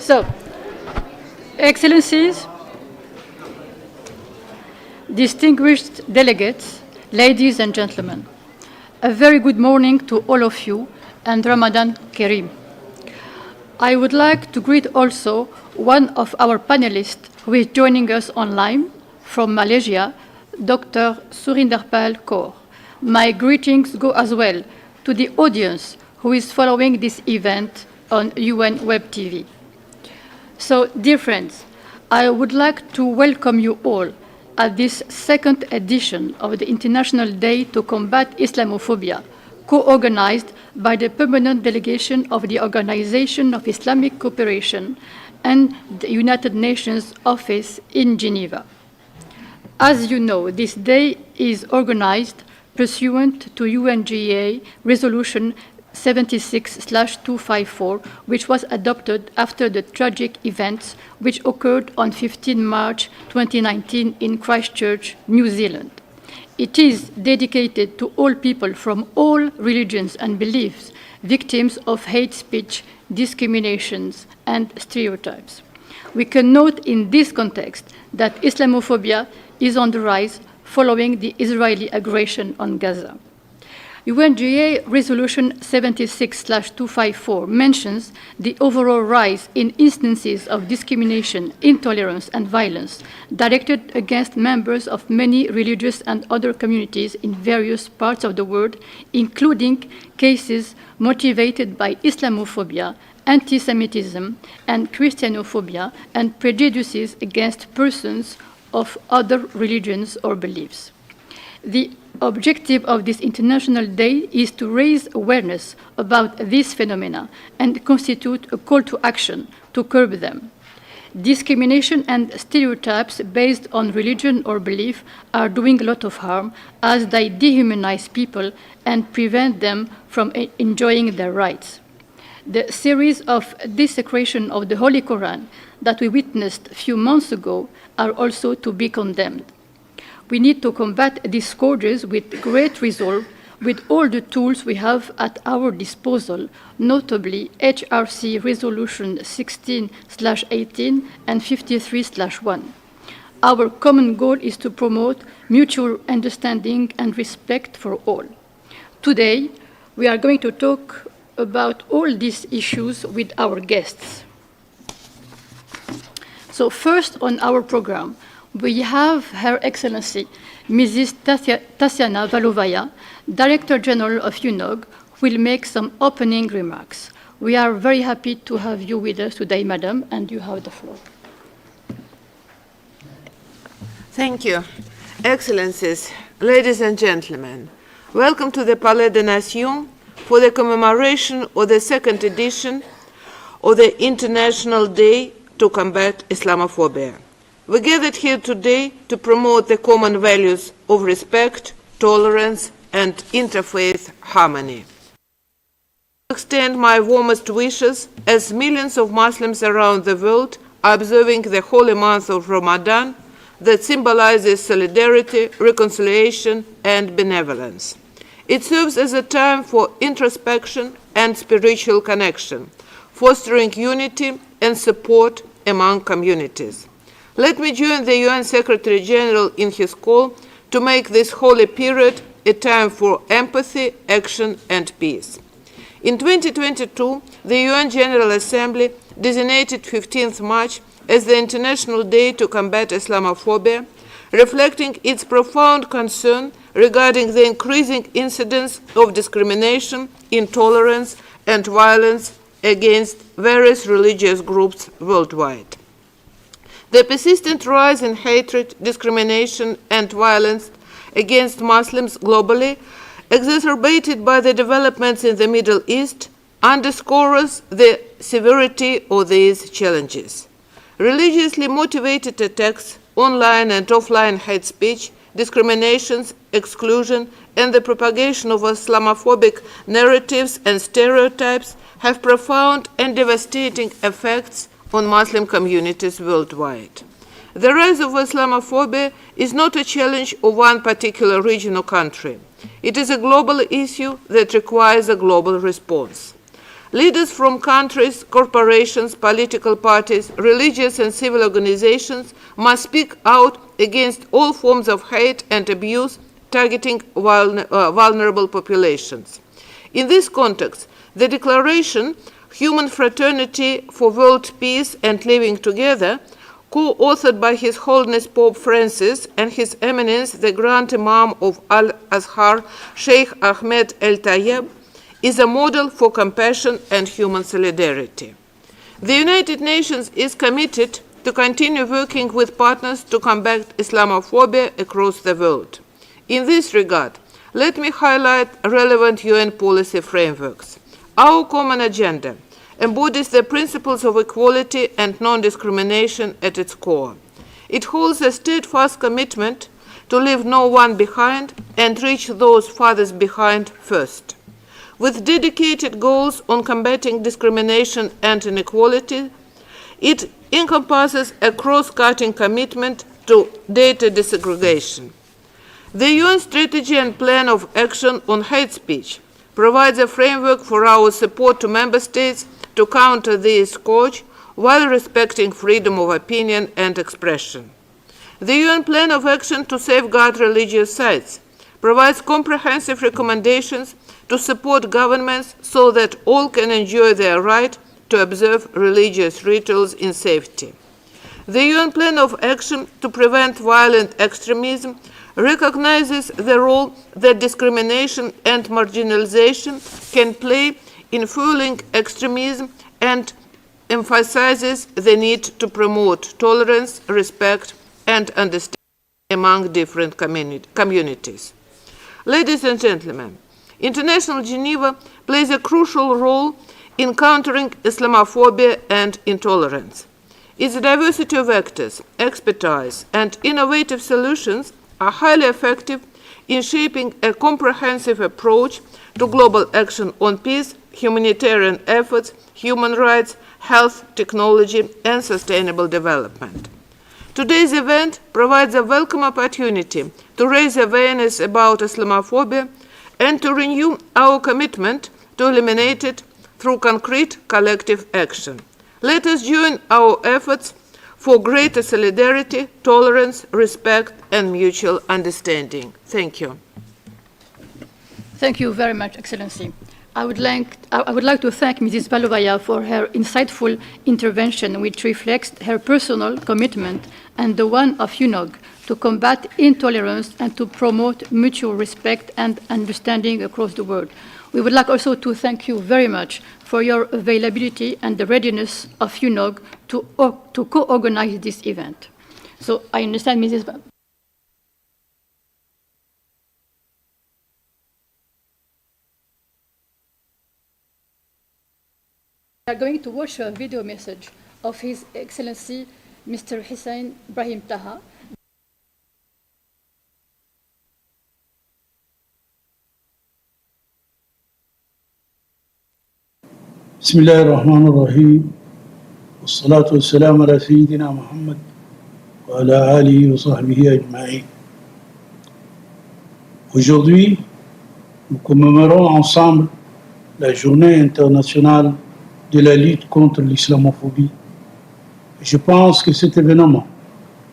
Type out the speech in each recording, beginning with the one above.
So, Excellencies, distinguished delegates, ladies and gentlemen, a very good morning to all of you and Ramadan Kareem. I would like to greet also one of our panelists who is joining us online from Malaysia, Dr. Surinderpal Kaur. My greetings go as well to the audience who is following this event on UN Web TV. So, dear friends, I would like to welcome you all at this second edition of the International Day to Combat Islamophobia, co-organized by the Permanent Delegation of the Organization of Islamic Cooperation and the United Nations Office in Geneva. As you know, this day is organized pursuant to UNGA Resolution 76/254, which was adopted after the tragic events which occurred on 15 March 2019 in Christchurch, New Zealand. It is dedicated to all people from all religions and beliefs, victims of hate speech, discriminations, and stereotypes. We can note in this context that Islamophobia is on the rise following the Israeli aggression on Gaza. UNGA Resolution 76/254 mentions the overall rise in instances of discrimination, intolerance, and violence directed against members of many religious and other communities in various parts of the world, including cases motivated by Islamophobia, anti-Semitism, and Christianophobia, and prejudices against persons of other religions or beliefs. The objective of this International Day is to raise awareness about these phenomena and constitute a call to action to curb them. Discrimination and stereotypes based on religion or belief are doing a lot of harm as they dehumanize people and prevent them from enjoying their rights. The series of desecration of the Holy Quran that we witnessed a few months ago are also to be condemned. We need to combat these scourges with great resolve with all the tools we have at our disposal, notably HRC Resolution 16/18 and 53/1. Our common goal is to promote mutual understanding and respect for all. Today, we are going to talk about all these issues with our guests. So first on our program, we have Her Excellency Mrs. Tatiana Valovaya, Director General of UNOG, who will make some opening remarks. We are very happy to have you with us today, Madam, and you have the floor. Thank you. Excellencies, ladies and gentlemen, welcome to the Palais des Nations for the commemoration of the second edition of the International Day to Combat Islamophobia. We gathered here today to promote the common values of respect, tolerance, and interfaith harmony. I extend my warmest wishes as millions of Muslims around the world are observing the holy month of Ramadan that symbolizes solidarity, reconciliation, and benevolence. It serves as a time for introspection and spiritual connection, fostering unity and support among communities. Let me join the UN Secretary General in his call to make this holy period a time for empathy, action, and peace. In 2022, the UN General Assembly designated 15th March as the International Day to Combat Islamophobia, reflecting its profound concern regarding the increasing incidence of discrimination, intolerance, and violence against various religious groups worldwide. The persistent rise in hatred, discrimination, and violence against Muslims globally, exacerbated by the developments in the Middle East, underscores the severity of these challenges. Religiously motivated attacks, online and offline hate speech, discriminations, exclusion, and the propagation of Islamophobic narratives and stereotypes have profound and devastating effects on Muslim communities worldwide. The rise of Islamophobia is not a challenge of one particular region or country. It is a global issue that requires a global response. Leaders from countries, corporations, political parties, religious and civil organizations must speak out against all forms of hate and abuse targeting vulnerable populations. In this context, the Declaration, Human Fraternity for World Peace and Living Together, co-authored by His Holiness Pope Francis and His Eminence the Grand Imam of Al-Azhar, Sheikh Ahmed El-Tayeb, is a model for compassion and human solidarity. The United Nations is committed to continue working with partners to combat Islamophobia across the world. In this regard, let me highlight relevant UN policy frameworks. Our common agenda embodies the principles of equality and non-discrimination at its core. It holds a steadfast commitment to leave no one behind and reach those farthest behind first. With dedicated goals on combating discrimination and inequality, it encompasses a cross-cutting commitment to data desegregation. The UN Strategy and Plan of Action on Hate Speech provides a framework for our support to member states to counter this scourge while respecting freedom of opinion and expression. The UN Plan of Action to Safeguard Religious Sites provides comprehensive recommendations to support governments so that all can enjoy their right to observe religious rituals in safety. The UN Plan of Action to Prevent Violent Extremism recognizes the role that discrimination and marginalization can play in fueling extremism and emphasizes the need to promote tolerance, respect, and understanding among different communities. Ladies and gentlemen, International Geneva plays a crucial role in countering Islamophobia and intolerance. Its diversity of actors, expertise, and innovative solutions are highly effective in shaping a comprehensive approach to global action on peace, humanitarian efforts, human rights, health, technology, and sustainable development. Today's event provides a welcome opportunity to raise awareness about Islamophobia and to renew our commitment to eliminate it through concrete collective action. Let us join our efforts for greater solidarity, tolerance, respect, and mutual understanding. Thank you. Thank you very much, Excellency. I would like to thank Mrs. Balovaya for her insightful intervention, which reflects her personal commitment and the one of UNOG to combat intolerance and to promote mutual respect and understanding across the world. We would like also to thank you very much for your availability and the readiness of UNOG to co-organize this event. So I understand, Mrs. We are going to watch a video message of His Excellency Mr. Hussein Brahim Taha. بسم الله الرحمن الرحيم والصلاة والسلام على سيدنا محمد وعلى آله وصحبه أجمعين. Aujourd'hui, nous commémorons ensemble la journée internationale de la lutte contre l'islamophobie. Je pense que cet événement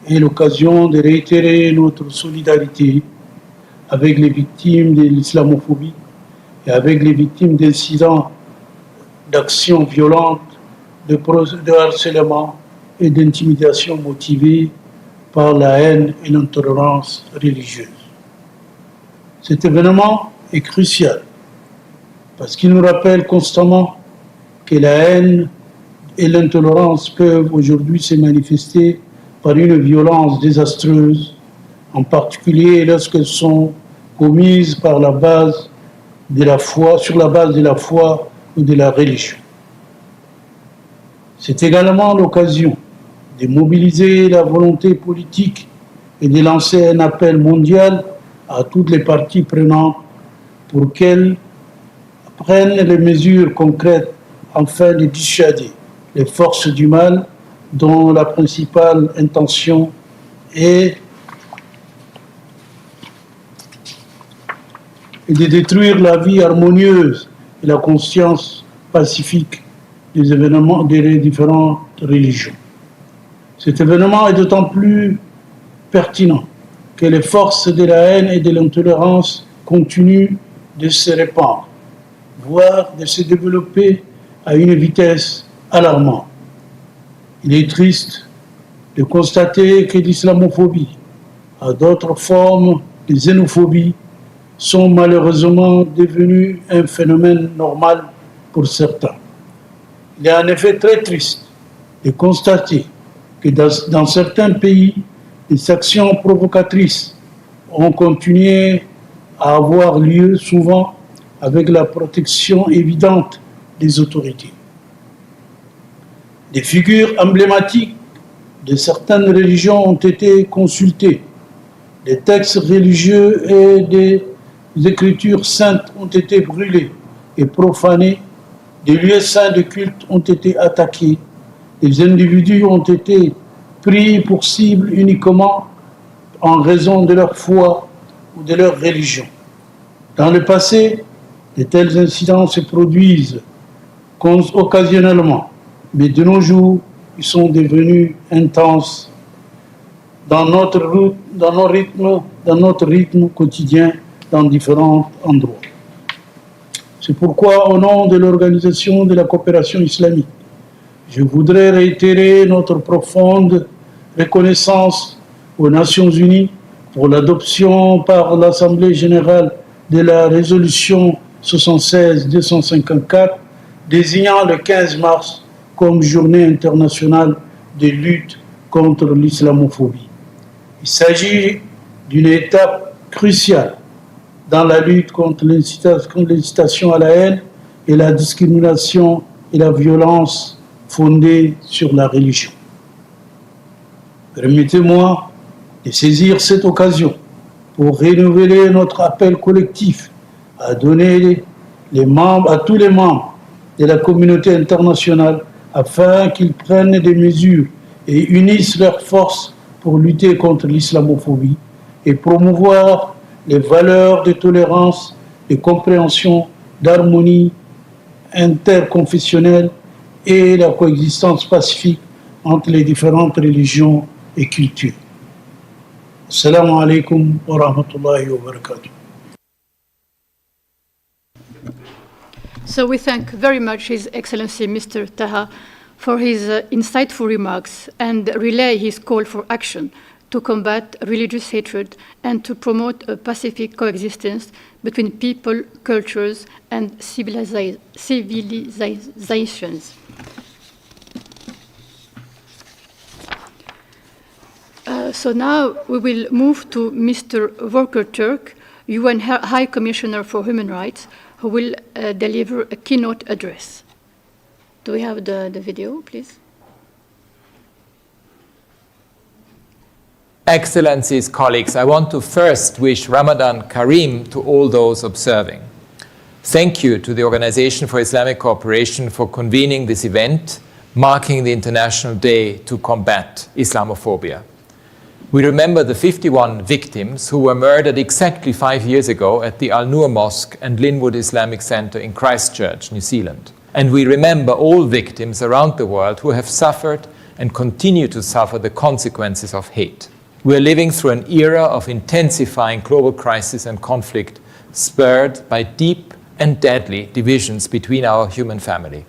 est l'occasion de réitérer notre solidarité avec les victimes de l'islamophobie et avec les victimes d'incidents d'actions violentes, de harcèlement et d'intimidation motivées par la haine et l'intolérance religieuse. Cet événement est crucial parce qu'il nous rappelle constamment que la haine et l'intolérance peuvent aujourd'hui se manifester par une violence désastreuse, en particulier lorsqu'elles sont commises par la base de la foi, sur la base de la foi ou de la religion. C'est également l'occasion de mobiliser la volonté politique et de lancer un appel mondial à toutes les parties prenantes pour qu'elles prennent les mesures concrètes afin de dissuader les forces du mal dont la principale intention est de détruire la vie harmonieuse et la conscience pacifique des événements des différentes religions. Cet événement est d'autant plus pertinent que les forces de la haine et de l'intolérance continuent de se répandre, voire de se développer à une vitesse alarmante. Il est triste de constater que l'islamophobie et d'autres formes de xénophobie sont malheureusement devenues un phénomène normal pour certains. Il est en effet très triste de constater que dans certains pays, les actions provocatrices ont continué à avoir lieu, souvent avec la protection évidente des autorités. Des figures emblématiques de certaines religions ont été consultées, des textes religieux et des écritures saintes ont été brûlés et profanés, des lieux saints de culte ont été attaqués, des individus ont été pris pour cible uniquement en raison de leur foi ou de leur religion. Dans le passé, de tels incidents se produisent occasionnellement, mais de nos jours, ils sont devenus intenses dans notre rythme quotidien dans différents endroits. C'est pourquoi, au nom de l'Organisation de la coopération islamique, je voudrais réitérer notre profonde reconnaissance aux Nations Unies pour l'adoption par l'Assemblée générale de la résolution 76-254 désignant le 15 mars comme journée internationale de lutte contre l'islamophobie. Il s'agit d'une étape cruciale dans la lutte contre l'incitation à la haine et la discrimination et la violence fondée sur la religion. Permettez-moi de saisir cette occasion pour renouveler notre appel collectif à donner à tous les membres de la communauté internationale afin qu'ils prennent des mesures et unissent leurs forces pour lutter contre l'islamophobie et promouvoir les valeurs de tolérance, de compréhension, d'harmonie interconfessionnelle et la coexistence pacifique entre les différentes religions et cultures. Assalamu alaikum wa rahmatullahi wa barakatuh. So we thank very much His Excellency Mr. Taha for his insightful remarks and relay his call for action to combat religious hatred and to promote a pacific coexistence between people, cultures, and civilizations. So now we will move to Mr. Volker Turk, UN High Commissioner for Human Rights, who will deliver a keynote address. Do we have the video, please? Excellencies, colleagues, I want to first wish Ramadan Kareem to all those observing. Thank you to the Organization for Islamic Cooperation for convening this event, marking the International Day to Combat Islamophobia. We remember the 51 victims who were murdered exactly 5 years ago at the Al Noor Mosque and Linwood Islamic Center in Christchurch, New Zealand. And we remember all victims around the world who have suffered and continue to suffer the consequences of hate. We are living through an era of intensifying global crisis and conflict, spurred by deep and deadly divisions between our human family.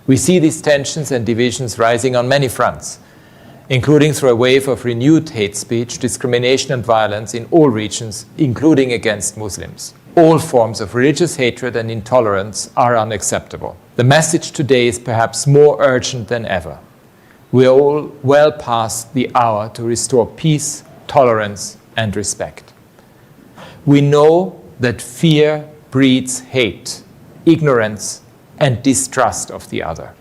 We see these tensions and divisions rising on many fronts, including through a wave of renewed hate speech, discrimination and violence in all regions, including against Muslims. All forms of religious hatred and intolerance are unacceptable. The message today is perhaps more urgent than ever. We are all well past the hour to restore peace, tolerance, and respect. We know that fear breeds hate, ignorance, and distrust of the other.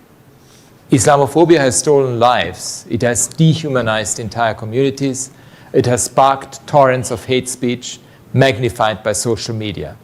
Islamophobia has stolen lives. It has dehumanized entire communities. It has sparked torrents of hate speech, magnified by social media.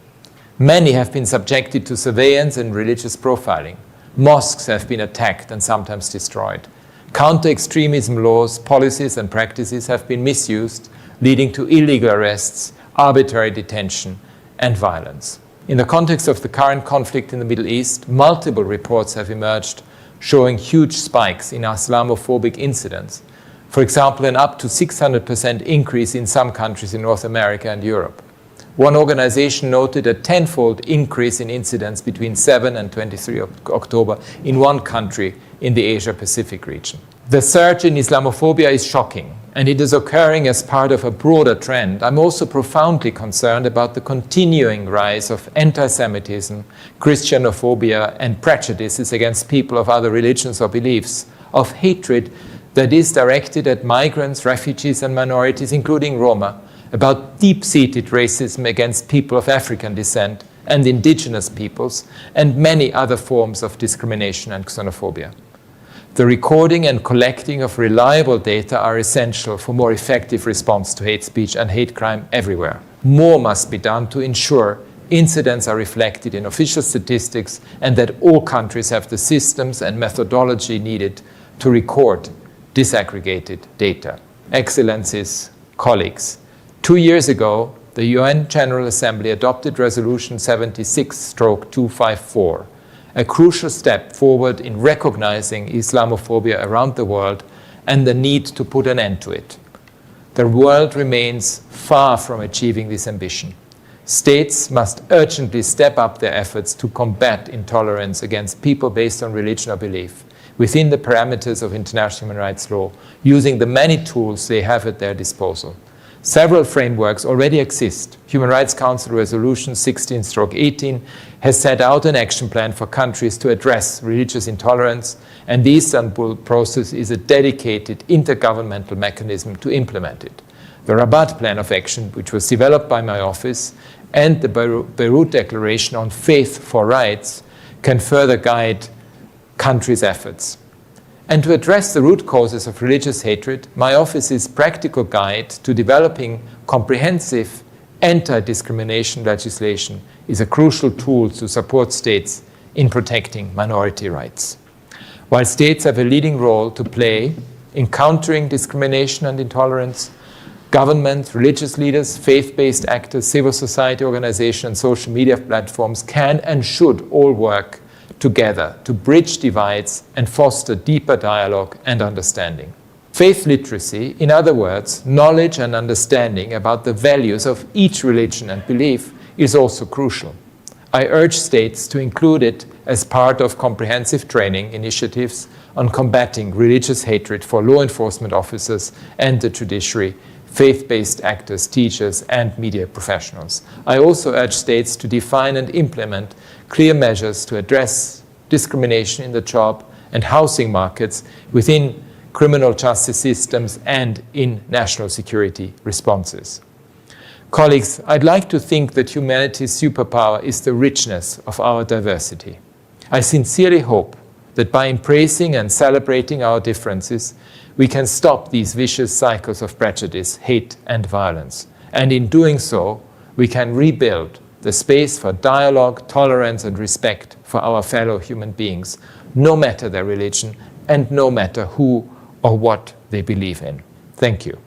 Many have been subjected to surveillance and religious profiling. Mosques have been attacked and sometimes destroyed. Counter-extremism laws, policies, and practices have been misused, leading to illegal arrests, arbitrary detention, and violence. In the context of the current conflict in the Middle East, multiple reports have emerged showing huge spikes in Islamophobic incidents. For example, an up to 600% increase in some countries in North America and Europe. One organization noted a tenfold increase in incidents between 7 and 23 October in one country in the Asia-Pacific region. The surge in Islamophobia is shocking, and it is occurring as part of a broader trend. I'm also profoundly concerned about the continuing rise of anti-Semitism, Christianophobia, and prejudices against people of other religions or beliefs, of hatred that is directed at migrants, refugees, and minorities, including Roma, about deep-seated racism against people of African descent and indigenous peoples, and many other forms of discrimination and xenophobia. The recording and collecting of reliable data are essential for more effective response to hate speech and hate crime everywhere. More must be done to ensure incidents are reflected in official statistics and that all countries have the systems and methodology needed to record disaggregated data. Excellencies, colleagues, 2 years ago, the UN General Assembly adopted Resolution 76/254, a crucial step forward in recognizing Islamophobia around the world and the need to put an end to it. The world remains far from achieving this ambition. States must urgently step up their efforts to combat intolerance against people based on religion or belief within the parameters of international human rights law, using the many tools they have at their disposal. Several frameworks already exist. Human Rights Council Resolution 16/18 has set out an action plan for countries to address religious intolerance, and the Istanbul process is a dedicated intergovernmental mechanism to implement it. The Rabat Plan of Action, which was developed by my office, and the Beirut Declaration on Faith for Rights can further guide countries' efforts. And to address the root causes of religious hatred, my office's practical guide to developing comprehensive anti-discrimination legislation is a crucial tool to support states in protecting minority rights. While states have a leading role to play in countering discrimination and intolerance, governments, religious leaders, faith-based actors, civil society organizations, and social media platforms can and should all work together to bridge divides and foster deeper dialogue and understanding. Faith literacy, in other words, knowledge and understanding about the values of each religion and belief, is also crucial. I urge states to include it as part of comprehensive training initiatives on combating religious hatred for law enforcement officers and the judiciary, faith-based actors, teachers, and media professionals. I also urge states to define and implement clear measures to address discrimination in the job and housing markets within criminal justice systems and in national security responses. Colleagues, I'd like to think that humanity's superpower is the richness of our diversity. I sincerely hope that by embracing and celebrating our differences, we can stop these vicious cycles of prejudice, hate, and violence. And in doing so, we can rebuild the space for dialogue, tolerance, and respect for our fellow human beings, no matter their religion and no matter who or what they believe in. Thank you.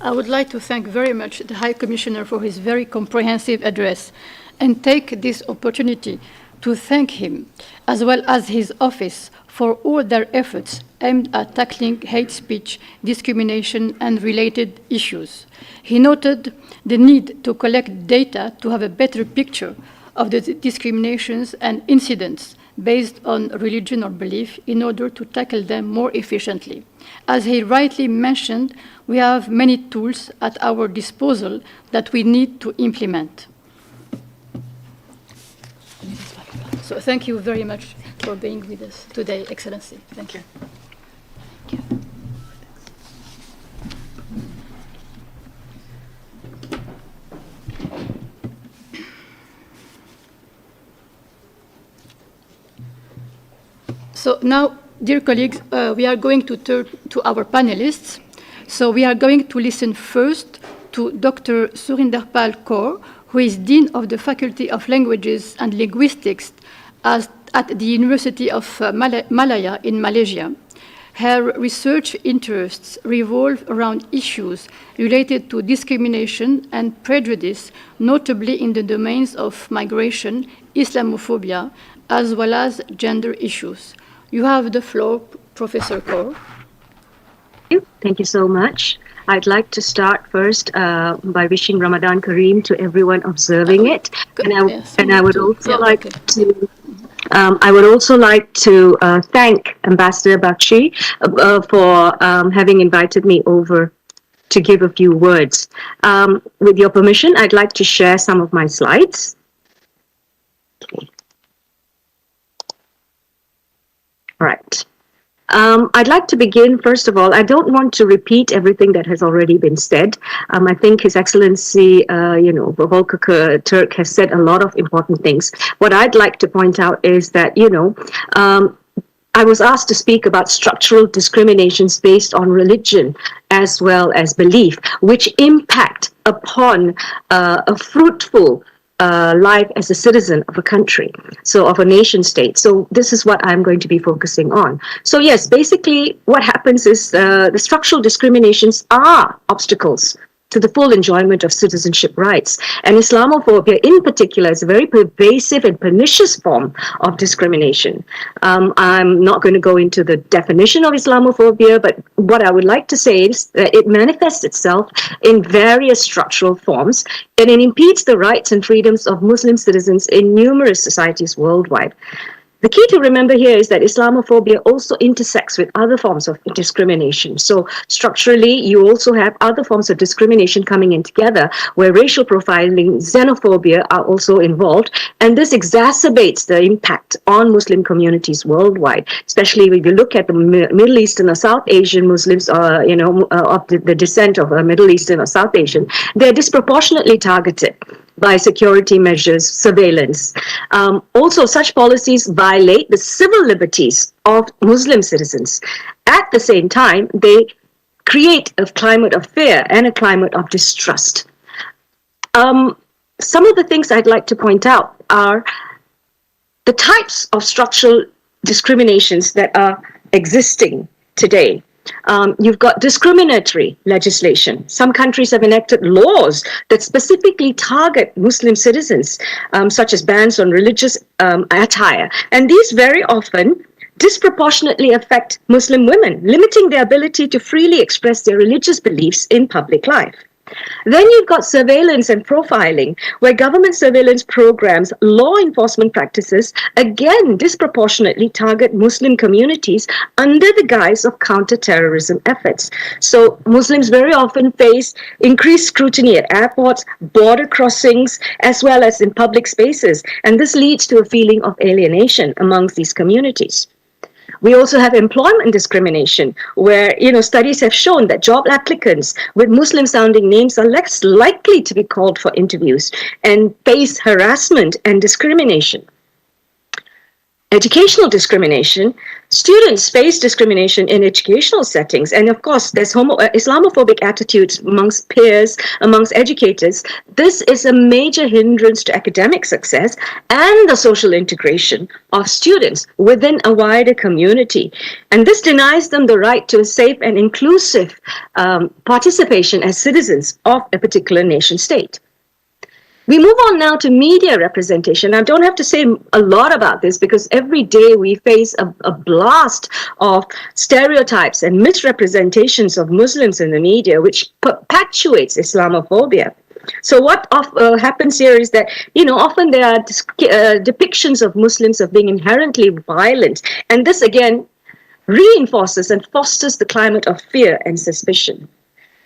I would like to thank very much the High Commissioner for his very comprehensive address and take this opportunity to thank him, as well as his office, for all their efforts aimed at tackling hate speech, discrimination, and related issues. He noted the need to collect data to have a better picture of the discriminations and incidents based on religion or belief in order to tackle them more efficiently. As he rightly mentioned, we have many tools at our disposal that we need to implement. So thank you very much for being with us today, Excellency. Thank you. Thank you. So now, dear colleagues, we are going to turn to our panelists. So we are going to listen first to Dr. Surinderpal Kaur, who is Dean of the Faculty of Languages and Linguistics at the University of Malaya in Malaysia. Her research interests revolve around issues related to discrimination and prejudice, notably in the domains of migration, Islamophobia, as well as gender issues. You have the floor, Professor Kaur. Thank you so much. I'd like to start first by wishing Ramadan Kareem to everyone observing it, and I would also like to. I would also like to thank Ambassador Bakshi for having invited me over to give a few words. With your permission, I'd like to share some of my slides. Okay. All right. I'd like to begin, first of all, I don't want to repeat everything that has already been said. I think His Excellency, Volker Turk has said a lot of important things. What I'd like to point out is that, I was asked to speak about structural discriminations based on religion as well as belief, which impact upon a fruitful life as a citizen of a country, so of a nation state. So this is what I'm going to be focusing on. So yes, basically what happens is the structural discriminations are obstacles to the full enjoyment of citizenship rights. And Islamophobia in particular is a very pervasive and pernicious form of discrimination. I'm not going to go into the definition of Islamophobia, but what I would like to say is that it manifests itself in various structural forms, and it impedes the rights and freedoms of Muslim citizens in numerous societies worldwide. The key to remember here is that Islamophobia also intersects with other forms of discrimination. So structurally, you also have other forms of discrimination coming in together, where racial profiling, xenophobia are also involved. And this exacerbates the impact on Muslim communities worldwide, especially if you look at the Middle Eastern or South Asian Muslims, of the descent of a Middle Eastern or South Asian, they're disproportionately targeted by security measures, surveillance. Also, such policies violate the civil liberties of Muslim citizens. At the same time, they create a climate of fear and a climate of distrust. Some of the things I'd like to point out are the types of structural discriminations that are existing today. You've got discriminatory legislation. Some countries have enacted laws that specifically target Muslim citizens, such as bans on religious attire. And these very often disproportionately affect Muslim women, limiting their ability to freely express their religious beliefs in public life. Then you've got surveillance and profiling, where government surveillance programs, law enforcement practices, again disproportionately target Muslim communities under the guise of counter-terrorism efforts. So Muslims very often face increased scrutiny at airports, border crossings, as well as in public spaces, and this leads to a feeling of alienation amongst these communities. We also have employment discrimination, where studies have shown that job applicants with Muslim-sounding names are less likely to be called for interviews and face harassment and discrimination. Educational discrimination. Students face discrimination in educational settings, and of course there's Islamophobic attitudes amongst peers, amongst educators. This is a major hindrance to academic success and the social integration of students within a wider community, and this denies them the right to a safe and inclusive participation as citizens of a particular nation state. We move on now to media representation. I don't have to say a lot about this because every day we face a blast of stereotypes and misrepresentations of Muslims in the media, which perpetuates Islamophobia. So what happens here is that, often there are depictions of Muslims as being inherently violent. And this again reinforces and fosters the climate of fear and suspicion.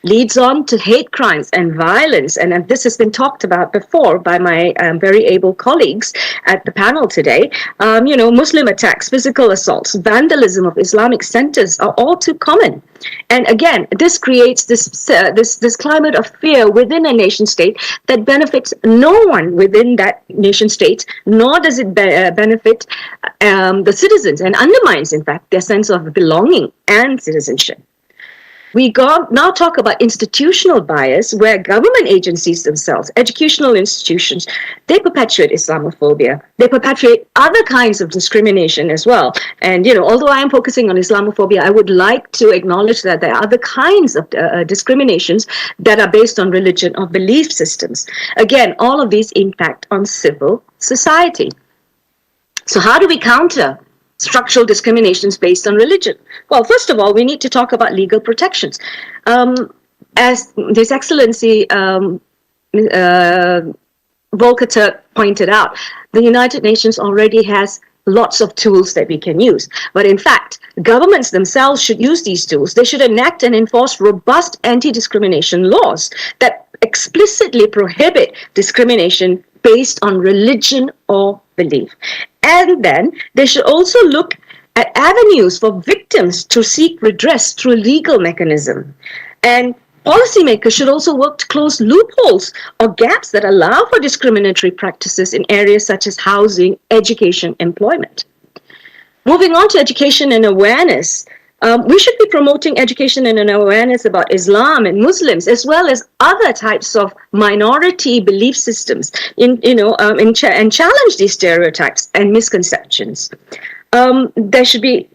Leads on to hate crimes and violence, and this has been talked about before by my very able colleagues at the panel today. Muslim attacks, physical assaults, vandalism of Islamic centers are all too common. And again, this creates this climate of fear within a nation state that benefits no one within that nation state, nor does it benefit the citizens, and undermines, in fact, their sense of belonging and citizenship. now talk about institutional bias, where government agencies themselves, educational institutions, they perpetuate Islamophobia. They perpetuate other kinds of discrimination as well. And, although I am focusing on Islamophobia, I would like to acknowledge that there are other kinds of discriminations that are based on religion or belief systems. Again, all of these impact on civil society. So how do we counter structural discriminations based on religion? Well, first of all, we need to talk about legal protections. As His Excellency Volker Turk pointed out, the United Nations already has lots of tools that we can use. But in fact, governments themselves should use these tools. They should enact and enforce robust anti-discrimination laws that explicitly prohibit discrimination based on religion or belief. And then they should also look at avenues for victims to seek redress through a legal mechanism. And policymakers should also work to close loopholes or gaps that allow for discriminatory practices in areas such as housing, education, employment. Moving on to education and awareness, we should be promoting education and an awareness about Islam and Muslims, as well as other types of minority belief systems, and challenge these stereotypes and misconceptions. There should be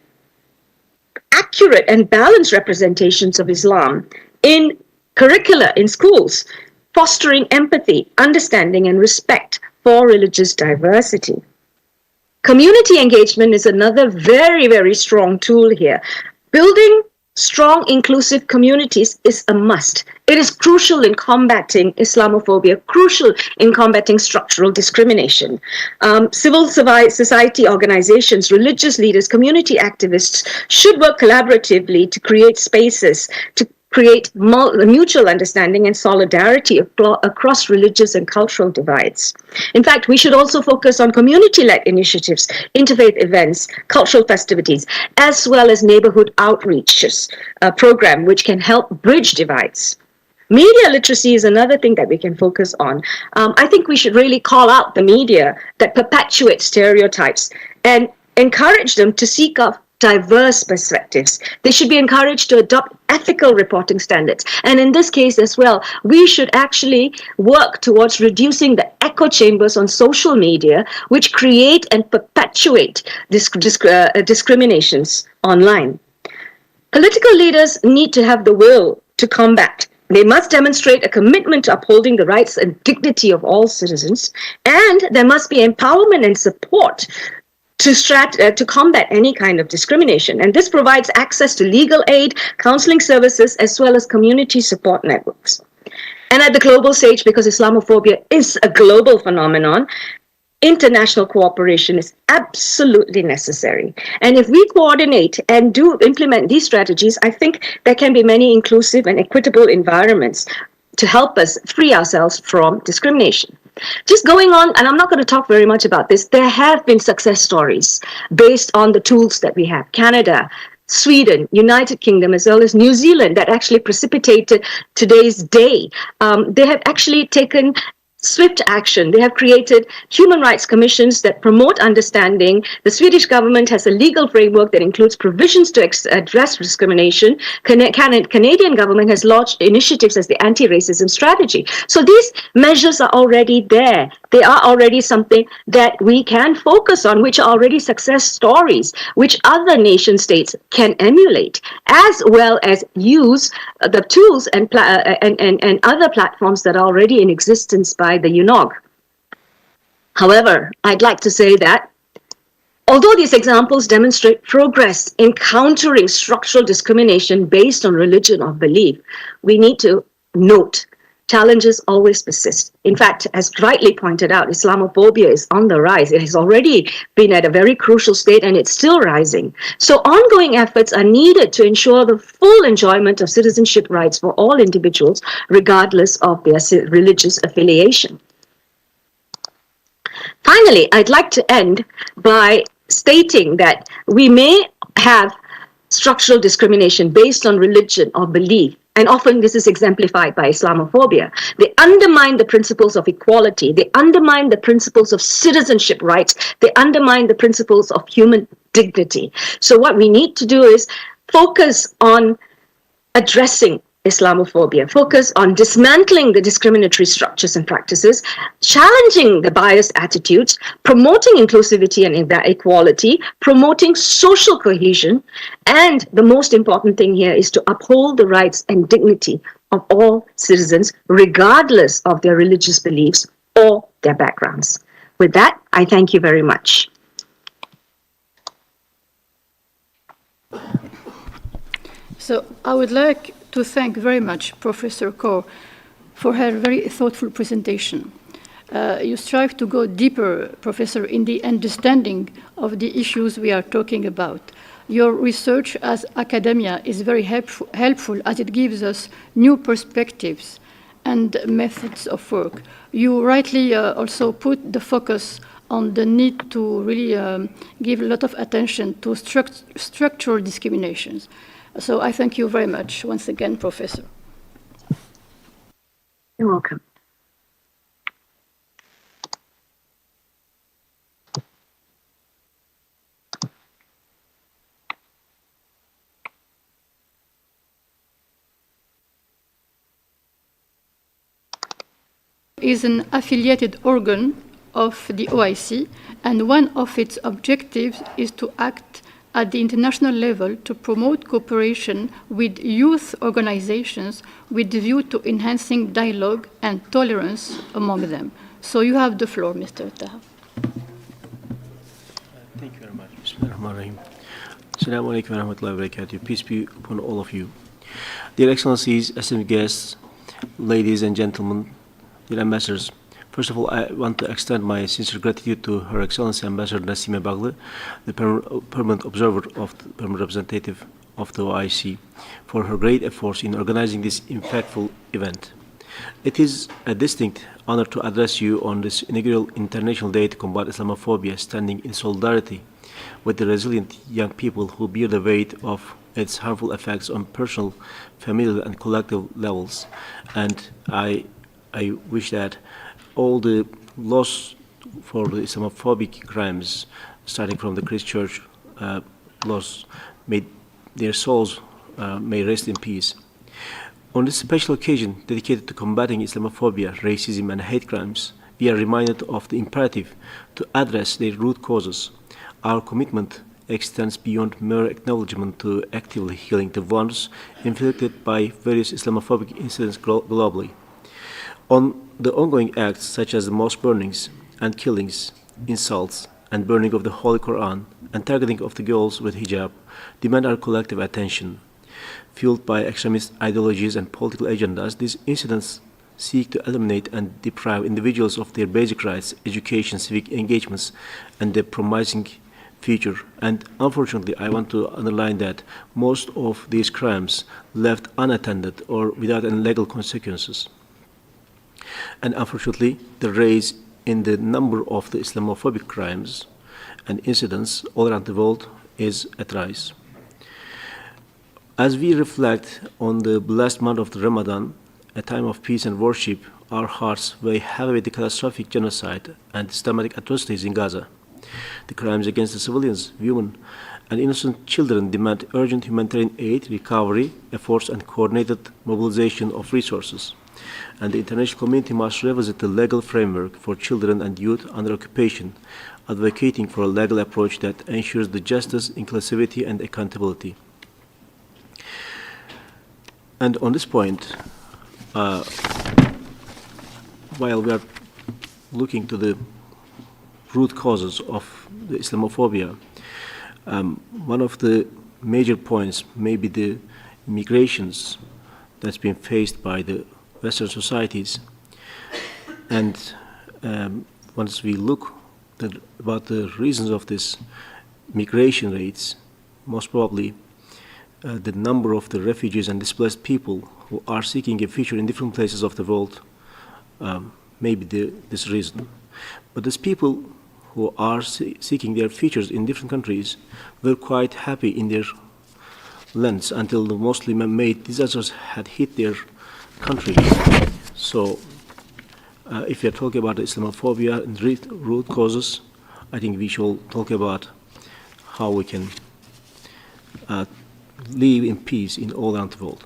accurate and balanced representations of Islam in curricula in schools, fostering empathy, understanding, and respect for religious diversity. Community engagement is another very, very strong tool here. Building strong, inclusive communities is a must. It is crucial in combating Islamophobia, crucial in combating structural discrimination. Civil society organizations, religious leaders, community activists should work collaboratively to create spaces, to create mutual understanding and solidarity across religious and cultural divides. In fact, we should also focus on community-led initiatives, interfaith events, cultural festivities, as well as neighborhood outreaches program, which can help bridge divides. Media literacy is another thing that we can focus on. I think we should really call out the media that perpetuate stereotypes and encourage them to seek out diverse perspectives. They should be encouraged to adopt ethical reporting standards. And in this case as well, we should actually work towards reducing the echo chambers on social media, which create and perpetuate discriminations online. Political leaders need to have the will to combat. They must demonstrate a commitment to upholding the rights and dignity of all citizens, and there must be empowerment and support to combat any kind of discrimination. And this provides access to legal aid, counseling services, as well as community support networks. And at the global stage, because Islamophobia is a global phenomenon, international cooperation is absolutely necessary. And if we coordinate and do implement these strategies, I think there can be many inclusive and equitable environments to help us free ourselves from discrimination. Just going on, and I'm not going to talk very much about this, there have been success stories based on the tools that we have. Canada, Sweden, United Kingdom, as well as New Zealand, that actually precipitated today's day. They have actually taken swift action. They have created human rights commissions that promote understanding. The Swedish government has a legal framework that includes provisions to address discrimination. Canadian government has launched initiatives as the anti-racism strategy. So these measures are already there. They are already something that we can focus on, which are already success stories, which other nation states can emulate, as well as use the tools and other platforms that are already in existence by the UNOG. However, I'd like to say that although these examples demonstrate progress in countering structural discrimination based on religion or belief, we need to note challenges always persist. In fact, as rightly pointed out, Islamophobia is on the rise. It has already been at a very crucial state and it's still rising. So ongoing efforts are needed to ensure the full enjoyment of citizenship rights for all individuals, regardless of their religious affiliation. Finally, I'd like to end by stating that we may have structural discrimination based on religion or belief, and often this is exemplified by Islamophobia. They undermine the principles of equality. They undermine the principles of citizenship rights. They undermine the principles of human dignity. So what we need to do is focus on addressing Islamophobia, focus on dismantling the discriminatory structures and practices, challenging the biased attitudes, promoting inclusivity and equality, promoting social cohesion, and the most important thing here is to uphold the rights and dignity of all citizens, regardless of their religious beliefs or their backgrounds. With that, I thank you very much. So I would like to thank very much Professor Kaur for her very thoughtful presentation. You strive to go deeper, Professor, in the understanding of the issues we are talking about. Your research as academia is very helpful as it gives us new perspectives and methods of work. You rightly also put the focus on the need to really give a lot of attention to structural discriminations. So I thank you very much once again, Professor. You're welcome. Is an affiliated organ of the OIC, and one of its objectives is to act at the international level to promote cooperation with youth organizations with the view to enhancing dialogue and tolerance among them. So you have the floor, Mr. Taha. Thank you very much. Bismillahirrahmanirrahim. Assalamu alaikum wa rahmatullahi wa barakatuh. Peace be upon all of you. Dear Excellencies, esteemed guests, ladies and gentlemen, dear ambassadors, first of all, I want to extend my sincere gratitude to Her Excellency Ambassador Nasime Bagli, the permanent observer of the permanent representative of the OIC, for her great efforts in organizing this impactful event. It is a distinct honor to address you on this inaugural International Day to Combat Islamophobia, standing in solidarity with the resilient young people who bear the weight of its harmful effects on personal, familial, and collective levels. And I wish that all the loss for the Islamophobic crimes, starting from the Christchurch loss, may their souls may rest in peace. On this special occasion dedicated to combating Islamophobia, racism, and hate crimes, we are reminded of the imperative to address their root causes. Our commitment extends beyond mere acknowledgement to actively healing the wounds inflicted by various Islamophobic incidents globally. On the ongoing acts such as the mosque burnings and killings, insults, and burning of the Holy Quran, and targeting of the girls with hijab, demand our collective attention. Fueled by extremist ideologies and political agendas, these incidents seek to eliminate and deprive individuals of their basic rights, education, civic engagements, and their promising future. And unfortunately, I want to underline that most of these crimes left unattended or without any legal consequences. And unfortunately, the rise in the number of the Islamophobic crimes and incidents all around the world is at rise. As we reflect on the blessed month of the Ramadan, a time of peace and worship, our hearts weigh heavy with the catastrophic genocide and systematic atrocities in Gaza. The crimes against the civilians, women, and innocent children demand urgent humanitarian aid, recovery efforts, and coordinated mobilization of resources. And the international community must revisit the legal framework for children and youth under occupation, advocating for a legal approach that ensures the justice, inclusivity, and accountability. And on this point, while we are looking to the root causes of the Islamophobia, one of the major points may be the migrations that's been faced by the Western societies. And once we look about the reasons of this migration rates, most probably the number of the refugees and displaced people who are seeking a future in different places of the world may be this reason. But these people who are seeking their futures in different countries were quite happy in their lands until the mostly man-made disasters had hit their countries. So if we are talking about Islamophobia and root causes, I think we should talk about how we can live in peace in all around the world.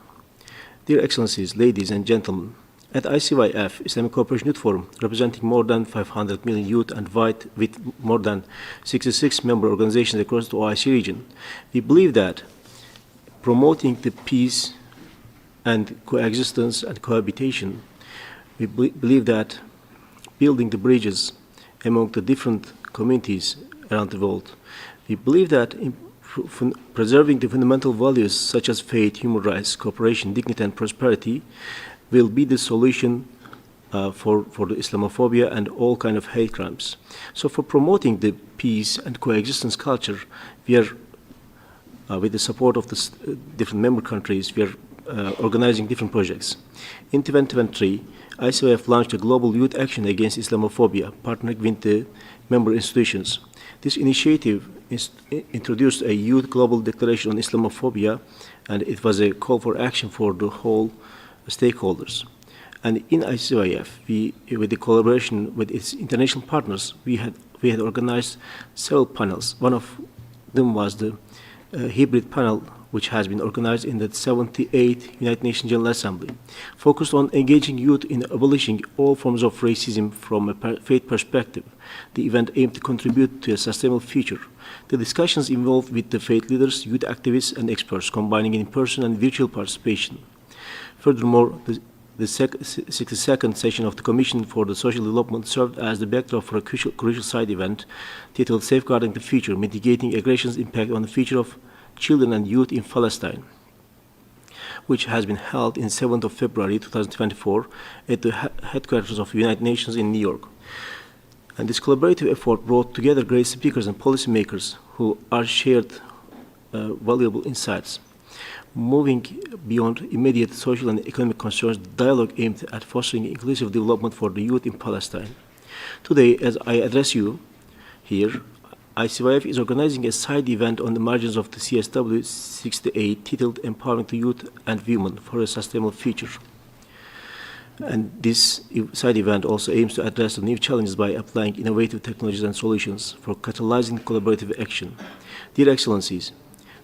Dear Excellencies, ladies and gentlemen, at ICYF, Islamic Cooperation Youth Forum, representing more than 500 million youth and with more than 66 member organizations across the OIC region, we believe that promoting the peace and coexistence and cohabitation, we believe that building the bridges among the different communities around the world, we believe that preserving the fundamental values such as faith, human rights, cooperation, dignity, and prosperity will be the solution for the Islamophobia and all kind of hate crimes. So for promoting the peace and coexistence culture, we are, with the support of the different member countries, we are organizing different projects. In 2023, ICYF launched a global youth action against Islamophobia, partnering with the member institutions. This initiative introduced a youth global declaration on Islamophobia, and it was a call for action for the whole stakeholders. And in ICYF, with the collaboration with its international partners, we had organized several panels. One of them was the hybrid panel, which has been organized in the 78th United Nations General Assembly, focused on engaging youth in abolishing all forms of racism from a faith perspective. The event aimed to contribute to a sustainable future. The discussions involved with the faith leaders, youth activists, and experts, combining in-person and virtual participation. Furthermore, the 62nd session of the Commission for the Social Development served as the backdrop for a crucial side event titled Safeguarding the Future, Mitigating Aggression's Impact on the Future of Children and Youth in Palestine, which has been held in 7th of February 2024 at the headquarters of the United Nations in New York. And this collaborative effort brought together great speakers and policymakers who are shared valuable insights. Moving beyond immediate social and economic concerns, dialogue aimed at fostering inclusive development for the youth in Palestine. Today, as I address you here, ICYF is organizing a side event on the margins of the CSW 68 titled Empowering the Youth and Women for a Sustainable Future. And this side event also aims to address the new challenges by applying innovative technologies and solutions for catalyzing collaborative action. Dear Excellencies,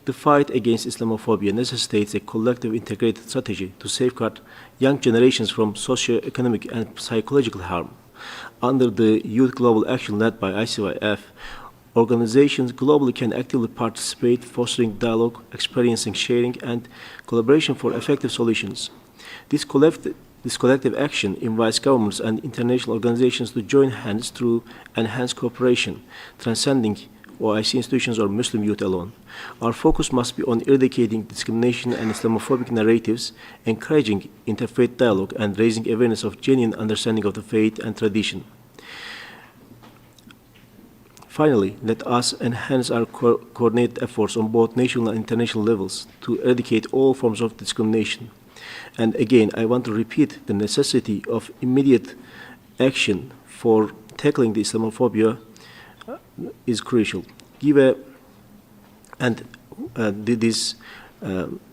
the fight against Islamophobia necessitates a collective integrated strategy to safeguard young generations from socio-economic and psychological harm. Under the Youth Global Action led by ICYF, organizations globally can actively participate, fostering dialogue, experiencing sharing, and collaboration for effective solutions. This collective action invites governments and international organizations to join hands through enhanced cooperation, transcending OIC institutions or Muslim youth alone. Our focus must be on eradicating discrimination and Islamophobic narratives, encouraging interfaith dialogue, and raising awareness of genuine understanding of the faith and tradition. Finally, let us enhance our coordinated efforts on both national and international levels to eradicate all forms of discrimination. And again, I want to repeat the necessity of immediate action for tackling the Islamophobia is crucial. These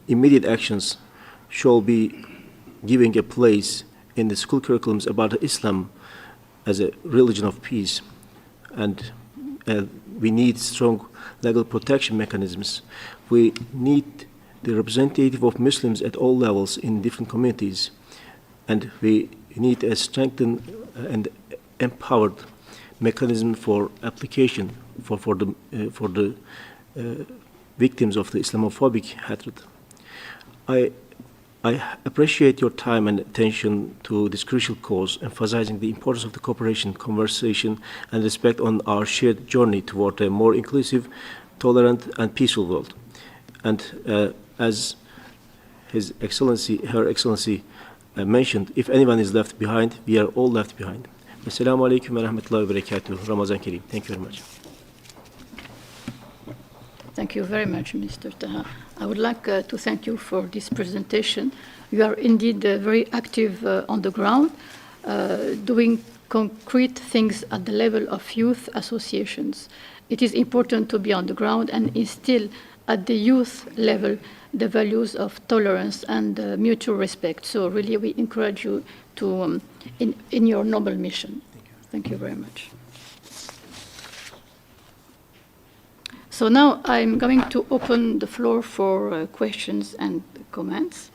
immediate actions shall be giving a place in the school curriculums about Islam as a religion of peace, and we need strong legal protection mechanisms. We need the representative of Muslims at all levels in different communities, and we need a strengthened and empowered mechanism for application for the victims of the Islamophobic hatred. I appreciate your time and attention to this crucial cause, emphasizing the importance of the cooperation, conversation, and respect on our shared journey toward a more inclusive, tolerant, and peaceful world. And as Her Excellency mentioned, if anyone is left behind, we are all left behind. Assalamu alaikum wa rahmatullahi wa barakatuh. Ramazan Kareem. Thank you very much. Thank you very much, Mr. Taha. I would like to thank you for this presentation. You are indeed very active on the ground, doing concrete things at the level of youth associations. It is important to be on the ground and instill at the youth level the values of tolerance and mutual respect. So really we encourage you to in your noble mission. Thank you very much. So now I'm going to open the floor for questions and comments.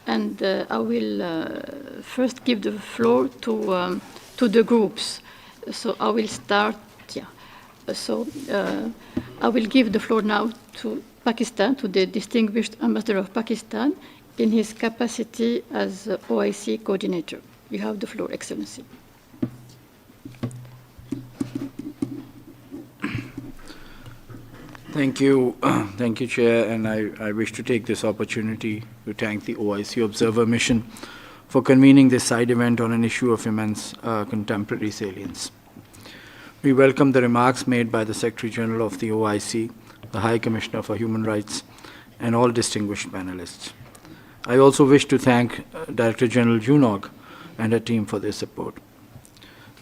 and I will first give the floor to the groups. So I will start. Yeah. So I will give the floor now to Pakistan, to the distinguished ambassador of Pakistan, in his capacity as OIC coordinator. You have the floor, Excellency. Thank you, Chair, and I wish to take this opportunity to thank the OIC Observer Mission for convening this side event on an issue of immense contemporary salience. We welcome the remarks made by the Secretary General of the OIC, the High Commissioner for Human Rights, and all distinguished panelists. I also wish to thank Director General Junog and her team for their support.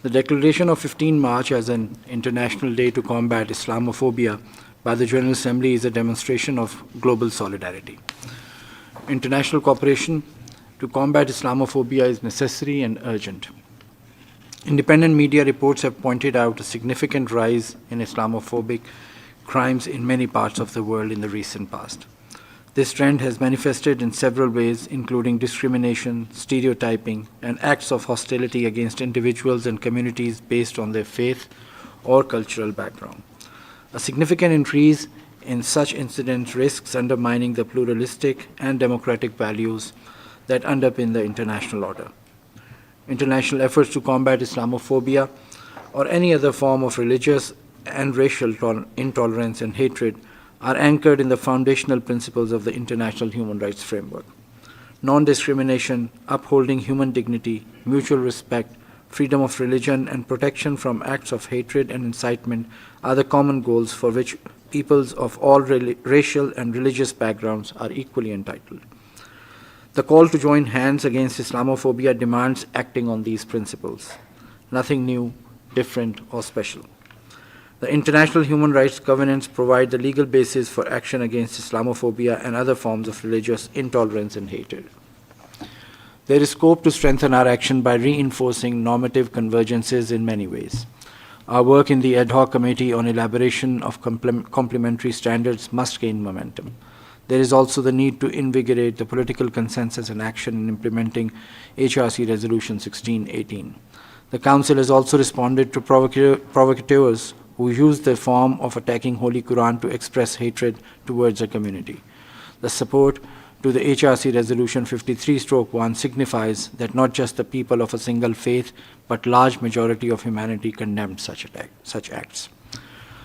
The declaration of 15 March as an International Day to Combat Islamophobia by the General Assembly is a demonstration of global solidarity. International cooperation to combat Islamophobia is necessary and urgent. Independent media reports have pointed out a significant rise in Islamophobic crimes in many parts of the world in the recent past. This trend has manifested in several ways, including discrimination, stereotyping, and acts of hostility against individuals and communities based on their faith or cultural background. A significant increase in such incidents risks undermining the pluralistic and democratic values that underpin the international order. International efforts to combat Islamophobia or any other form of religious and racial intolerance and hatred are anchored in the foundational principles of the international human rights framework. Non-discrimination, upholding human dignity, mutual respect, freedom of religion, and protection from acts of hatred and incitement are the common goals for which peoples of all racial and religious backgrounds are equally entitled. The call to join hands against Islamophobia demands acting on these principles. Nothing new, different, or special. The international human rights covenants provide the legal basis for action against Islamophobia and other forms of religious intolerance and hatred. There is scope to strengthen our action by reinforcing normative convergences in many ways. Our work in the ad hoc committee on elaboration of complementary standards must gain momentum. There is also the need to invigorate the political consensus and action in implementing HRC Resolution 1618. The Council has also responded to provocateurs who use the form of attacking Holy Quran to express hatred towards a community. The support to the HRC Resolution 53/1 signifies that not just the people of a single faith, but large majority of humanity condemned such acts.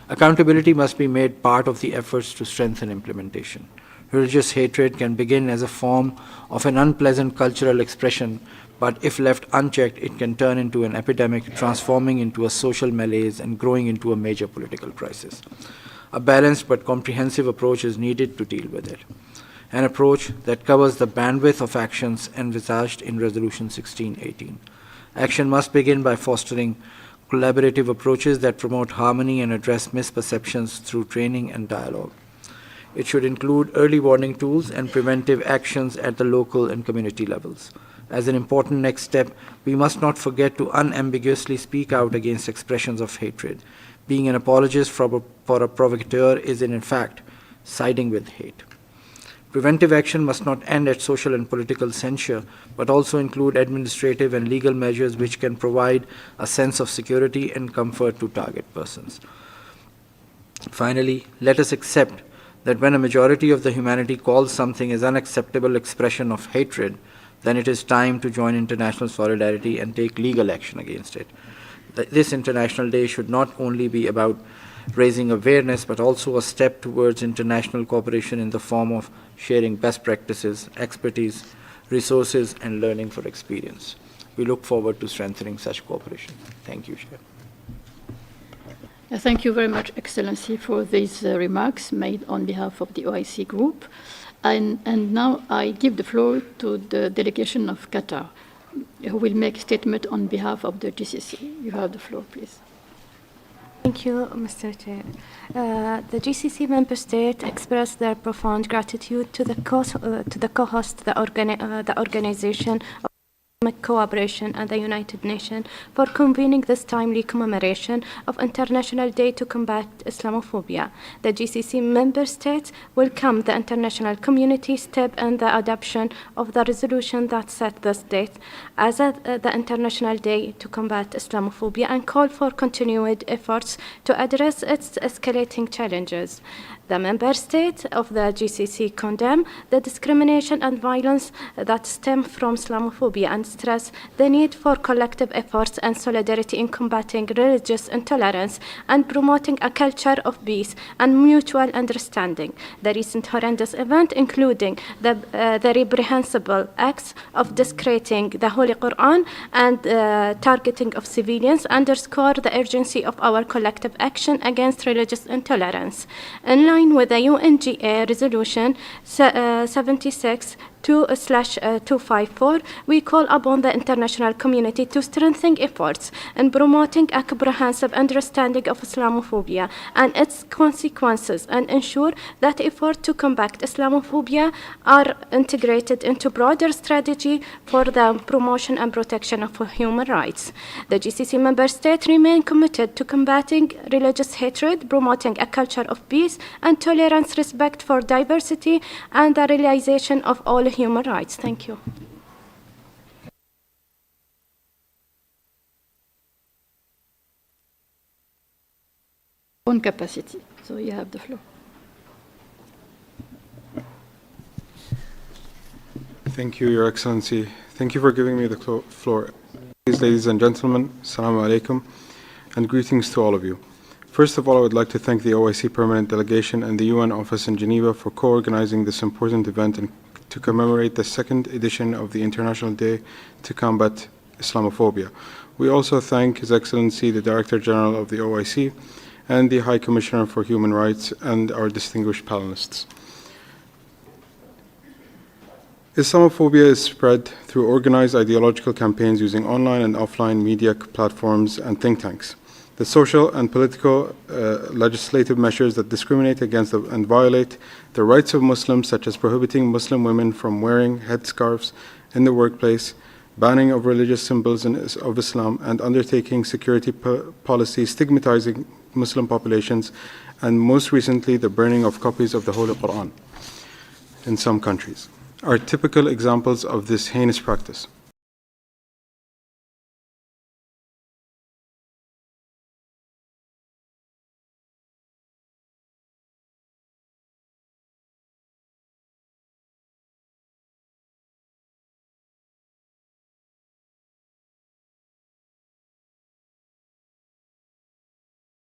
Accountability must be made part of the efforts to strengthen implementation. Religious hatred can begin as a form of an unpleasant cultural expression, but if left unchecked, it can turn into an epidemic, transforming into a social malaise and growing into a major political crisis. A balanced but comprehensive approach is needed to deal with it. An approach that covers the bandwidth of actions envisaged in Resolution 1618. Action must begin by fostering collaborative approaches that promote harmony and address misperceptions through training and dialogue. It should include early warning tools and preventive actions at the local and community levels. As an important next step, we must not forget to unambiguously speak out against expressions of hatred. Being an apologist for a provocateur is in fact siding with hate. Preventive action must not end at social and political censure, but also include administrative and legal measures which can provide a sense of security and comfort to target persons. Finally, let us accept that when a majority of the humanity calls something as unacceptable expression of hatred, then it is time to join international solidarity and take legal action against it. This International Day should not only be about raising awareness, but also a step towards international cooperation in the form of sharing best practices, expertise, resources, and learning for experience. We look forward to strengthening such cooperation. Thank you, Chair. Thank you very much, Excellency, for these remarks made on behalf of the OIC group. And now I give the floor to the delegation of Qatar, who will make a statement on behalf of the GCC. You have the floor, please. Thank you, Mr. Chair. The GCC member states express their profound gratitude to the co-host, the organization Cooperation and the United Nations for convening this timely commemoration of International Day to Combat Islamophobia. The GCC member states welcome the international community step in the adoption of the resolution that set this date as the International Day to Combat Islamophobia and call for continued efforts to address its escalating challenges. The member states of the GCC condemn the discrimination and violence that stem from Islamophobia and stress the need for collective efforts and solidarity in combating religious intolerance and promoting a culture of peace and mutual understanding. The recent horrendous event, including the reprehensible acts of desecrating the Holy Quran and targeting of civilians, underscore the urgency of our collective action against religious intolerance. In line with the UNGA resolution 76/254, we call upon the international community to strengthen efforts in promoting a comprehensive understanding of Islamophobia and its consequences and ensure that efforts to combat Islamophobia are integrated into broader strategy for the promotion and protection of human rights. The GCC member states remain committed to combating religious hatred, promoting a culture of peace and tolerance, respect for diversity, and the realization of all human rights. Thank you. Own capacity. So you have the floor. Thank you, Your Excellency. Thank you for giving me the floor. Ladies and gentlemen, Assalamu alaikum, and greetings to all of you. First of all, I would like to thank the OIC Permanent Delegation and the UN Office in Geneva for co-organizing this important event and to commemorate the second edition of the International Day to Combat Islamophobia. We also thank His Excellency, the Director General of the OIC, and the High Commissioner for Human Rights, and our distinguished panelists. Islamophobia is spread through organized ideological campaigns using online and offline media platforms and think tanks. The social and political legislative measures that discriminate against and violate the rights of Muslims, such as prohibiting Muslim women from wearing headscarves in the workplace, banning of religious symbols of Islam, and undertaking security policies stigmatizing Muslim populations, and most recently the burning of copies of the Holy Quran in some countries, are typical examples of this heinous practice.